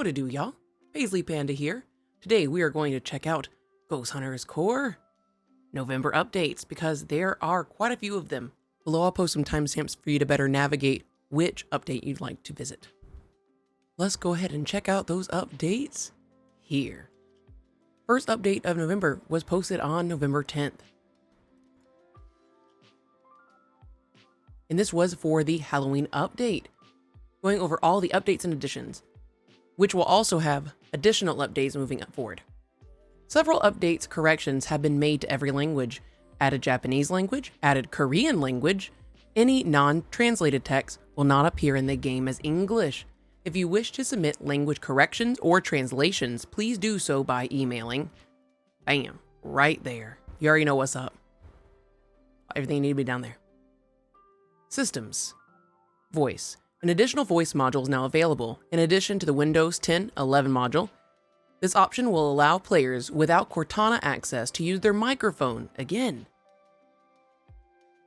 What to do, y'all? PaisliePanda here. Today we are going to check out Ghost Hunters Corp November updates because there are quite a few of them. Below I'll post some timestamps for you to better navigate which update you'd like to visit. Let's go ahead and check out those updates here. First update of November was posted on November 10th. And this was for the Halloween update, going over all the updates and additions, which will also have additional updates moving forward. Several updates corrections have been made to every language. Added Japanese language, added Korean language. Any non-translated text will not appear in the game as English. If you wish to submit language corrections or translations, please do so by emailing. Bam, right there. You already know what's up. Everything you need to be down there. Systems. Voice. An additional voice module is now available. In addition to the Windows 10 11 module, this option will allow players without Cortana access to use their microphone again.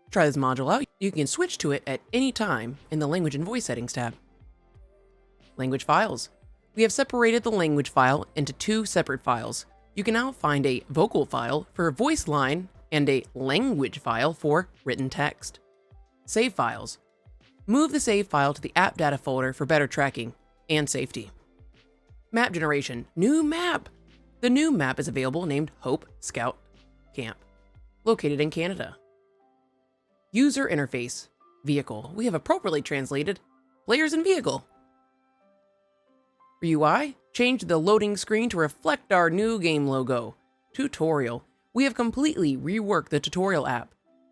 Try this module out. You can switch to it at any time in the Language and Voice Settings tab. Language files. We have separated the language file into two separate files. You can now find a vocal file for a voice line and a language file for written text. Save files. Move the save file to the app data folder for better tracking and safety. Map generation. New map. The new map is available named Hope Scout Camp, located in Canada. User interface. Vehicle. We have appropriately translated players and vehicle. For UI, change the loading screen to reflect our new game logo. Tutorial. We have completely reworked the tutorial app.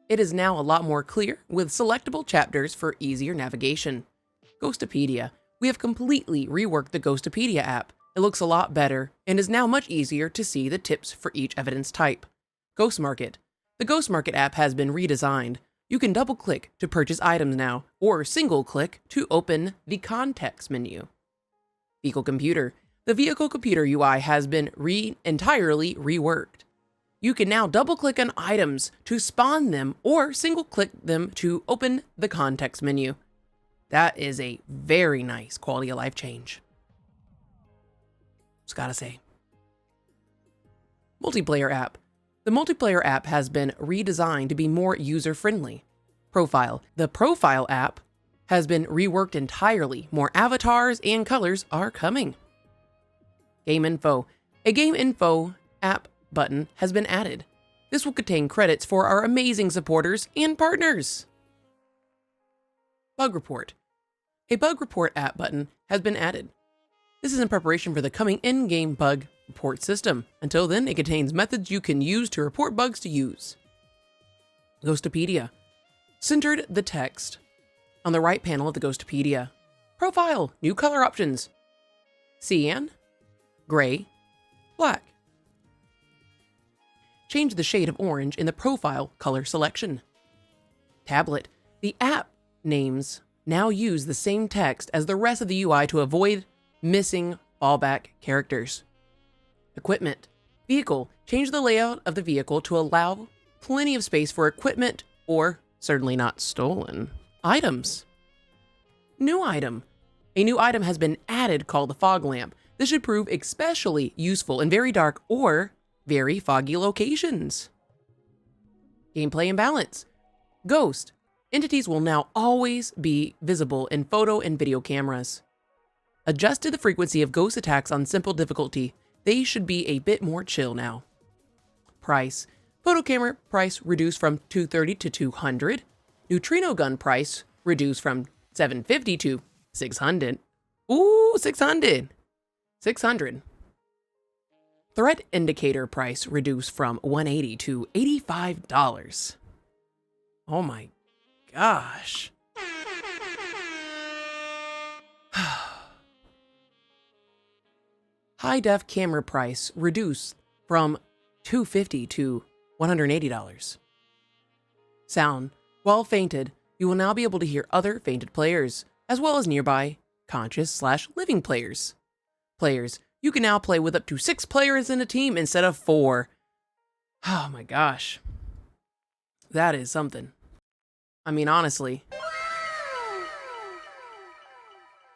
It is now a lot more clear with selectable chapters for easier navigation. Ghostopedia. We have completely reworked the Ghostopedia app. It looks a lot better and is now much easier to see the tips for each evidence type. Ghost Market. The Ghost Market app has been redesigned. You can double-click to purchase items now, or single-click to open the context menu. Vehicle Computer. The Vehicle Computer UI has been entirely reworked. You can now double-click on items to spawn them or single-click them to open the context menu. That is a very nice quality of life change. Just gotta say. Multiplayer app. The multiplayer app has been redesigned to be more user-friendly. Profile. The Profile app has been reworked entirely. More avatars and colors are coming. Game Info. A Game Info app button has been added. This will contain credits for our amazing supporters and partners. Bug Report. A Bug Report app button has been added. This is in preparation for the coming in-game bug report system. Until then, it contains methods you can use to report bugs to use. Ghostopedia. Centered the text on the right panel of the Ghostopedia. Profile. New color options. Cyan, gray, black. Change the shade of orange in the profile color selection. Tablet. The app names now use the same text as the rest of the UI to avoid missing fallback characters. Equipment. Vehicle. Change the layout of the vehicle to allow plenty of space for equipment or certainly not stolen items. New item. A new item has been added called the fog lamp. This should prove especially useful in very dark or very foggy locations. Gameplay and balance. Ghost. Entities will now always be visible in photo and video cameras. Adjusted the frequency of ghost attacks on simple difficulty. They should be a bit more chill now. Price. Photo camera price reduced from $230 to $200. Neutrino gun price reduced from $750 to $600. Ooh, $600. $600. Threat indicator price reduced from $180 to $85. Oh my gosh. High def camera price reduced from $250 to $180. Sound. While fainted, you will now be able to hear other fainted players, as well as nearby conscious/living players. You can now play with up to 6 players in a team instead of 4. Oh my gosh. That is something. I mean, honestly.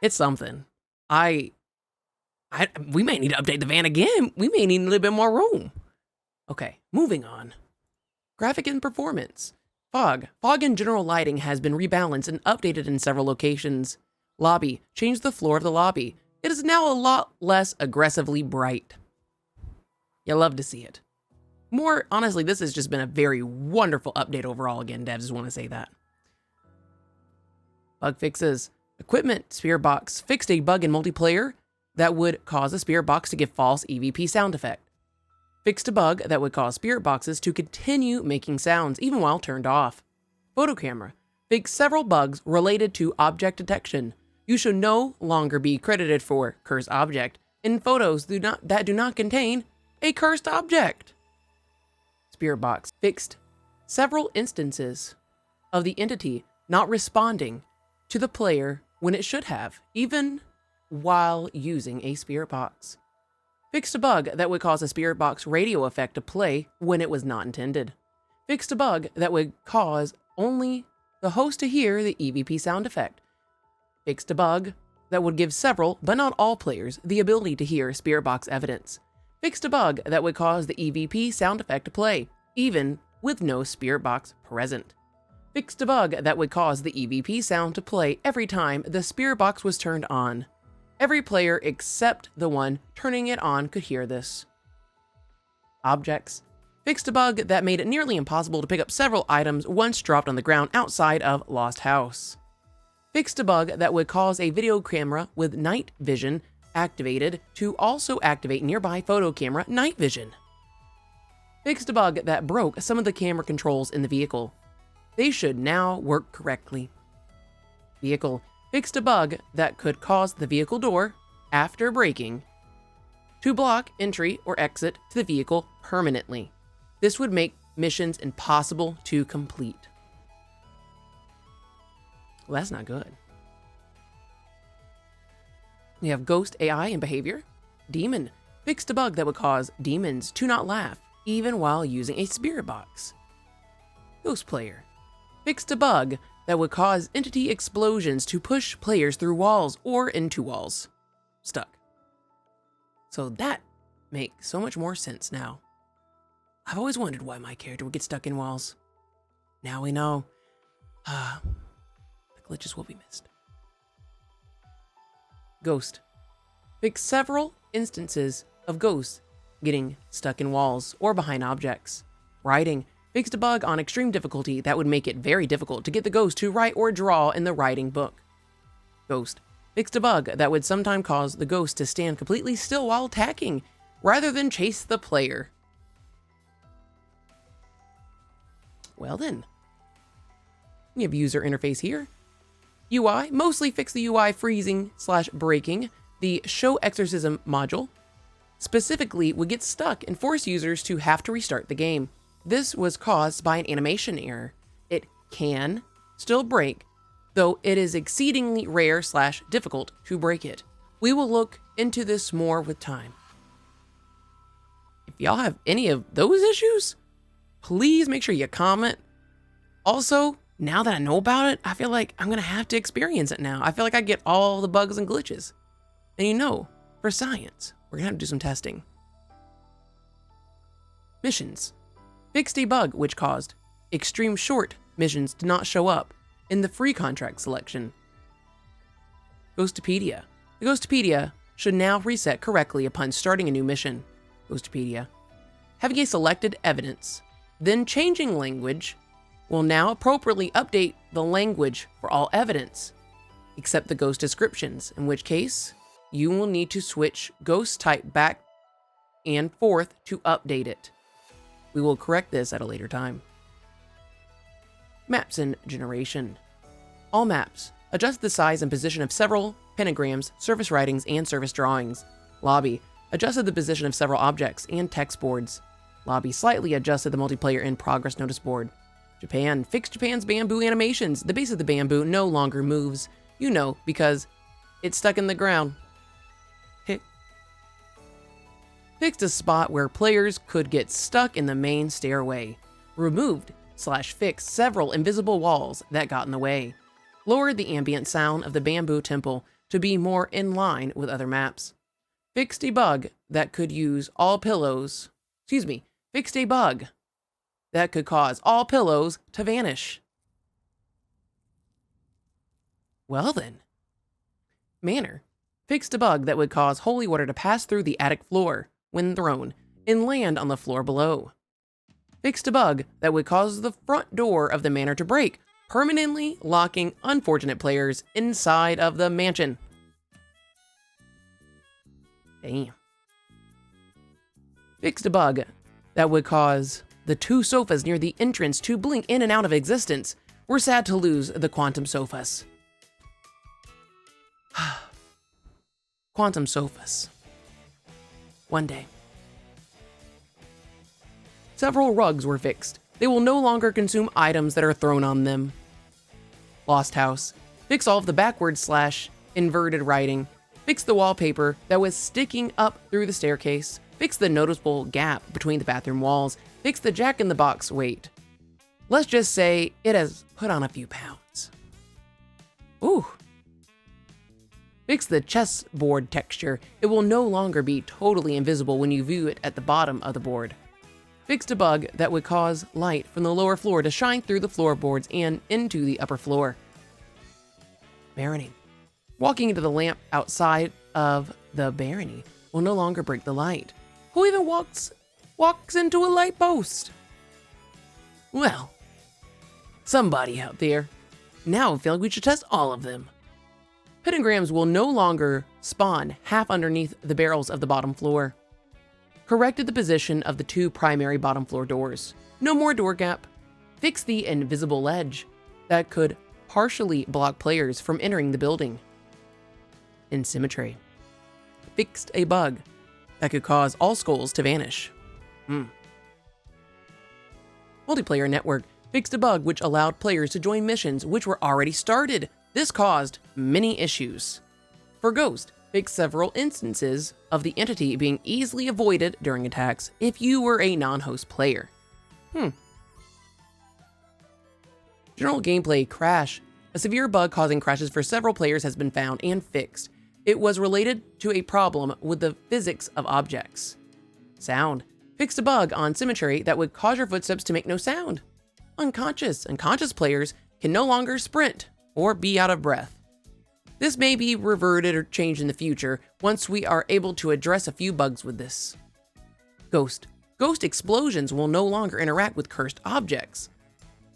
It's something. I We may need to update the van again. We may need a little bit more room. Okay, moving on. Graphic and performance. Fog. Fog and general lighting has been rebalanced and updated in several locations. Lobby. Change the floor of the lobby. It is now a lot less aggressively bright. You love to see it. More honestly, this has just been a very wonderful update overall. Again, devs just want to say that. Bug fixes. Equipment. Spirit box fixed a bug in multiplayer that would cause a spirit box to give false EVP sound effect. Fixed a bug that would cause spirit boxes to continue making sounds even while turned off. Photo camera. Fixed several bugs related to object detection. You should no longer be credited for cursed object in photos that do not contain a cursed object. Spirit box. Fixed several instances of the entity not responding to the player when it should have, even while using a spirit box. Fixed a bug that would cause a spirit box radio effect to play when it was not intended. Fixed a bug that would cause only the host to hear the EVP sound effect. Fixed a bug that would give several, but not all players, the ability to hear spirit box evidence. Fixed a bug that would cause the EVP sound effect to play, even with no spirit box present. Fixed a bug that would cause the EVP sound to play every time the spirit box was turned on. Every player except the one turning it on could hear this. Objects. Fixed a bug that made it nearly impossible to pick up several items once dropped on the ground outside of Lost House. Fixed a bug that would cause a video camera with night vision activated to also activate nearby photo camera night vision. Fixed a bug that broke some of the camera controls in the vehicle. They should now work correctly. Vehicle. Fixed a bug that could cause the vehicle door, after braking, to block entry or exit to the vehicle permanently. This would make missions impossible to complete. Well, that's not good. We have Ghost AI and behavior. Demon. Fixed a bug that would cause demons to not laugh, even while using a spirit box. Ghost player. Fixed a bug that would cause entity explosions to push players through walls or into walls. Stuck. So that makes so much more sense now. I've always wondered why my character would get stuck in walls. Now we know. The glitches will be missed. Ghost. Fix several instances of ghosts getting stuck in walls or behind objects. Writing. Fixed a bug on extreme difficulty that would make it very difficult to get the ghost to write or draw in the writing book. Ghost. Fixed a bug that would sometimes cause the ghost to stand completely still while attacking, rather than chase the player. Well then. We have user interface here. UI. Mostly fix the UI freezing/breaking. The show exorcism module specifically would get stuck and force users to have to restart the game. This was caused by an animation error. It can still break, though it is exceedingly rare/difficult to break it. We will look into this more with time. If y'all have any of those issues, please make sure you comment. Also, now that I know about it, I feel like I'm gonna have to experience it now. I feel like I get all the bugs and glitches. And for science, we're gonna have to do some testing. Missions. Fixed a bug which caused extreme short missions to not show up in the free contract selection. Ghostopedia. The Ghostopedia should now reset correctly upon starting a new mission. Ghostopedia. Having a selected evidence, then changing language, will now appropriately update the language for all evidence, except the ghost descriptions, in which case you will need to switch ghost type back and forth to update it. We will correct this at a later time. Maps and generation. All maps. Adjust the size and position of several pentagrams, surface writings, and surface drawings. Lobby. Adjusted the position of several objects and text boards. Lobby slightly adjusted the multiplayer in progress notice board. Japan. Fixed Japan's bamboo animations. The base of the bamboo no longer moves. Because it's stuck in the ground. Fixed a spot where players could get stuck in the main stairway. Removed/fixed several invisible walls that got in the way. Lowered the ambient sound of the bamboo temple to be more in line with other maps. fixed a bug that could use all pillows. Fixed a bug that could cause all pillows to vanish. Well then. Manor. Fixed a bug that would cause holy water to pass through the attic floor when thrown and land on the floor below. Fixed a bug that would cause the front door of the manor to break, permanently locking unfortunate players inside of the mansion. Damn. Fixed a bug that would cause the 2 sofas near the entrance to blink in and out of existence. We're sad to lose the quantum sofas. Quantum sofas. One day. Several rugs were fixed. They will no longer consume items that are thrown on them. Lost house. Fix all of the backward/inverted writing. Fix the wallpaper that was sticking up through the staircase. Fix the noticeable gap between the bathroom walls. Fix the jack-in-the-box weight. Let's just say it has put on a few pounds. Ooh. Fix the chessboard texture. It will no longer be totally invisible when you view it at the bottom of the board. Fixed a bug that would cause light from the lower floor to shine through the floorboards and into the upper floor. Barony. Walking into the lamp outside of the barony will no longer break the light. Who even walks into a light post? Well, somebody out there. Now I feel like we should test all of them. Pentagrams will no longer spawn half underneath the barrels of the bottom floor. Corrected the position of the 2 primary bottom floor doors. No more door gap. Fixed the invisible ledge that could partially block players from entering the building. In symmetry. Fixed a bug that could cause all skulls to vanish. Multiplayer network. Fixed a bug which allowed players to join missions which were already started. This caused many issues. For Ghost, fixed several instances of the entity being easily avoided during attacks if you were a non-host player. General gameplay crash. A severe bug causing crashes for several players has been found and fixed. It was related to a problem with the physics of objects. Sound. Fixed a bug on symmetry that would cause your footsteps to make no sound. Unconscious players can no longer sprint or be out of breath. This may be reverted or changed in the future once we are able to address a few bugs with this. Ghost explosions will no longer interact with cursed objects.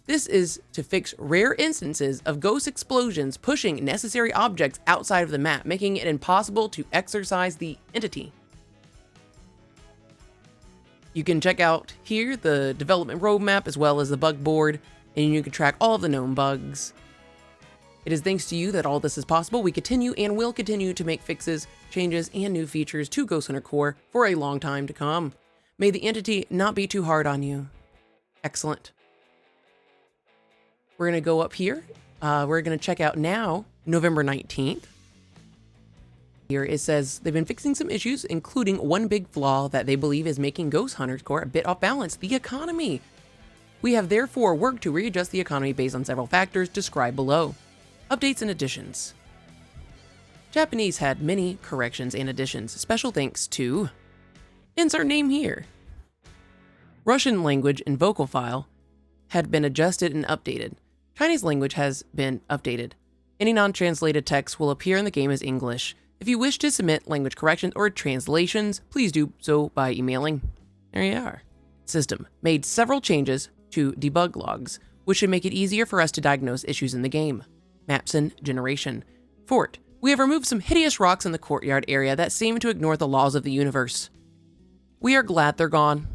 This is to fix rare instances of ghost explosions pushing necessary objects outside of the map, making it impossible to exorcise the entity. You can check out here the development roadmap as well as the bug board, and you can track all of the known bugs. It is thanks to you that all this is possible. We continue and will continue to make fixes, changes, and new features to Ghost Hunter Corp for a long time to come. May the entity not be too hard on you. Excellent. We're going to go up here. We're going to check out now, November 19th. Here it says they've been fixing some issues, including one big flaw that they believe is making Ghost Hunters Corp a bit off balance, the economy. We have therefore worked to readjust the economy based on several factors described below. Updates and additions. Japanese had many corrections and additions, special thanks to... Insert name here. Russian language and vocal file had been adjusted and updated. Chinese language has been updated. Any non-translated text will appear in the game as English. If you wish to submit language corrections or translations, please do so by emailing. There you are. System made several changes to debug logs, which should make it easier for us to diagnose issues in the game. Maps and generation. Fort. We have removed some hideous rocks in the courtyard area that seem to ignore the laws of the universe. We are glad they're gone.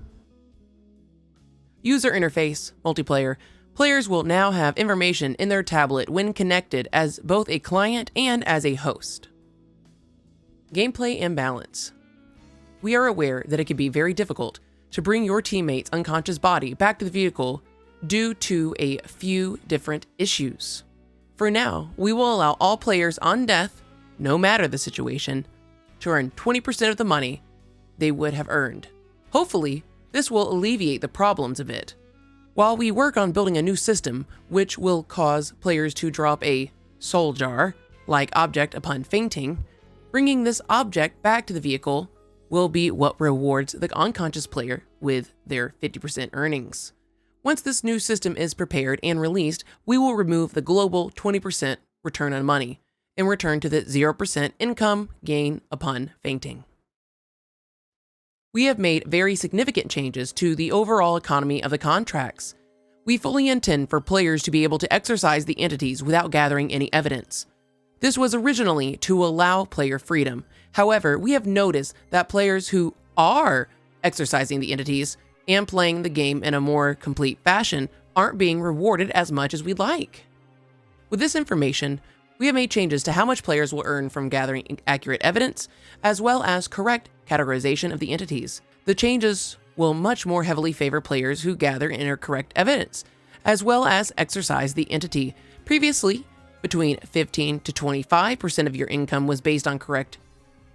User interface. Multiplayer. Players will now have information in their tablet when connected as both a client and as a host. Gameplay and balance. We are aware that it can be very difficult to bring your teammate's unconscious body back to the vehicle due to a few different issues. For now, we will allow all players on death, no matter the situation, to earn 20% of the money they would have earned. Hopefully, this will alleviate the problems a bit. While we work on building a new system, which will cause players to drop a soul jar-like object upon fainting, Bringing this object back to the vehicle will be what rewards the unconscious player with their 50% earnings. Once this new system is prepared and released, we will remove the global 20% return on money and return to the 0% income gain upon fainting. We have made very significant changes to the overall economy of the contracts. We fully intend for players to be able to exercise the entities without gathering any evidence. This was originally to allow player freedom. However, we have noticed that players who are exercising the entities and playing the game in a more complete fashion aren't being rewarded as much as we'd like. With this information, we have made changes to how much players will earn from gathering accurate evidence, as well as correct categorization of the entities. The changes will much more heavily favor players who gather and enter correct evidence, as well as exercise the entity. Previously, between 15 to 25% of your income was based on correct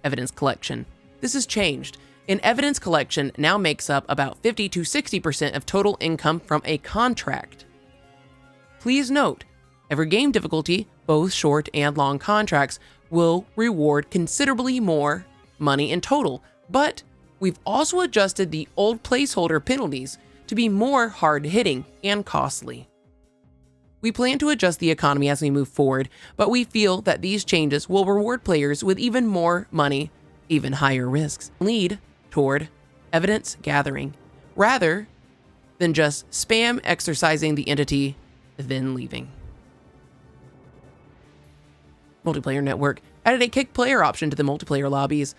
evidence collection. This has changed, and evidence collection now makes up about 50 to 60% of total income from a contract. Please note, every game difficulty, both short and long contracts, will reward considerably more money in total, but we've also adjusted the old placeholder penalties to be more hard-hitting and costly. We plan to adjust the economy as we move forward, but we feel that these changes will reward players with even more money, even higher risks, lead toward evidence gathering, rather than just spam exercising the entity, then leaving. Multiplayer Network added a kick player option to the multiplayer lobbies.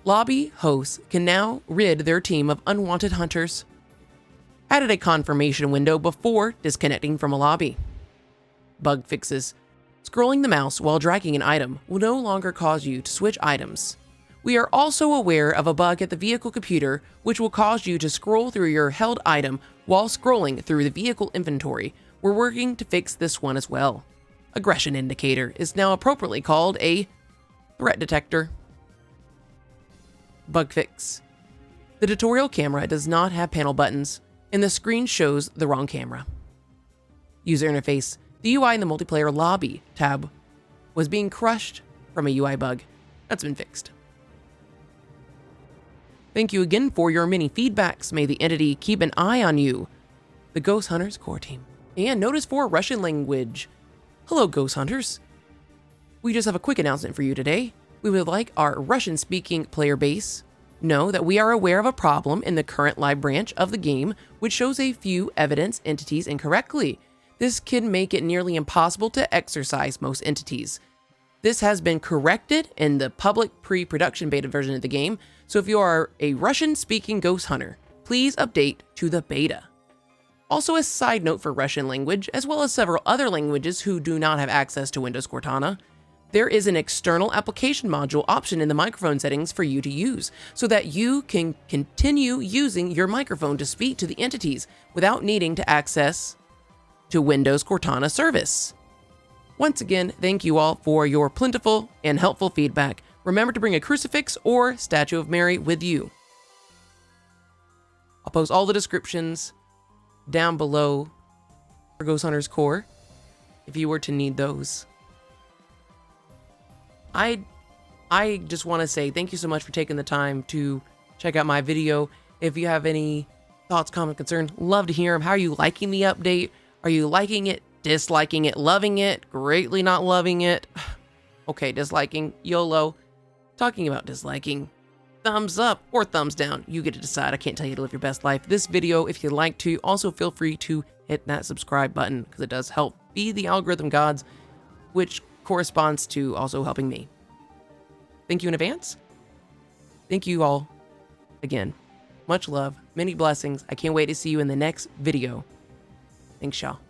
Lobby hosts can now rid their team of unwanted hunters. Added a confirmation window before disconnecting from a lobby. Bug fixes. Scrolling the mouse while dragging an item will no longer cause you to switch items. We are also aware of a bug at the vehicle computer which will cause you to scroll through your held item while scrolling through the vehicle inventory. We're working to fix this one as well. Aggression indicator is now appropriately called a threat detector. Bug fix. The tutorial camera does not have panel buttons, and the screen shows the wrong camera. User interface. The UI in the multiplayer lobby tab was being crushed from a UI bug. That's been fixed. Thank you again for your many feedbacks. May the entity keep an eye on you. The Ghost Hunters core team. And notice for Russian language. Hello, Ghost Hunters. We just have a quick announcement for you today. We would like our Russian-speaking player base know that we are aware of a problem in the current live branch of the game which shows a few evidence entities incorrectly. This can make it nearly impossible to exercise most entities. This has been corrected in the public pre-production beta version of the game, so if you are a Russian-speaking Ghost Hunter, please update to the beta. Also, a side note for Russian language, as well as several other languages who do not have access to Windows Cortana, there is an external application module option in the microphone settings for you to use, so that you can continue using your microphone to speak to the entities without needing to access to Windows Cortana service. Once again, thank you all for your plentiful and helpful feedback. Remember to bring a crucifix or statue of Mary with you. I'll post all the descriptions down below for Ghost Hunters Corp if you were to need those. I just want to say thank you so much for taking the time to check out my video. If you have any thoughts, comments, concerns, love to hear them. How are you liking the update? Are you liking it, disliking it, loving it, greatly not loving it? Okay, disliking, YOLO. Talking about disliking, thumbs up or thumbs down. You get to decide. I can't tell you to live your best life. This video, if you'd like to, also feel free to hit that subscribe button because it does help feed the algorithm gods, which corresponds to also helping me. Thank you in advance. Thank you all again. Much love, many blessings. I can't wait to see you in the next video. Thanks, y'all.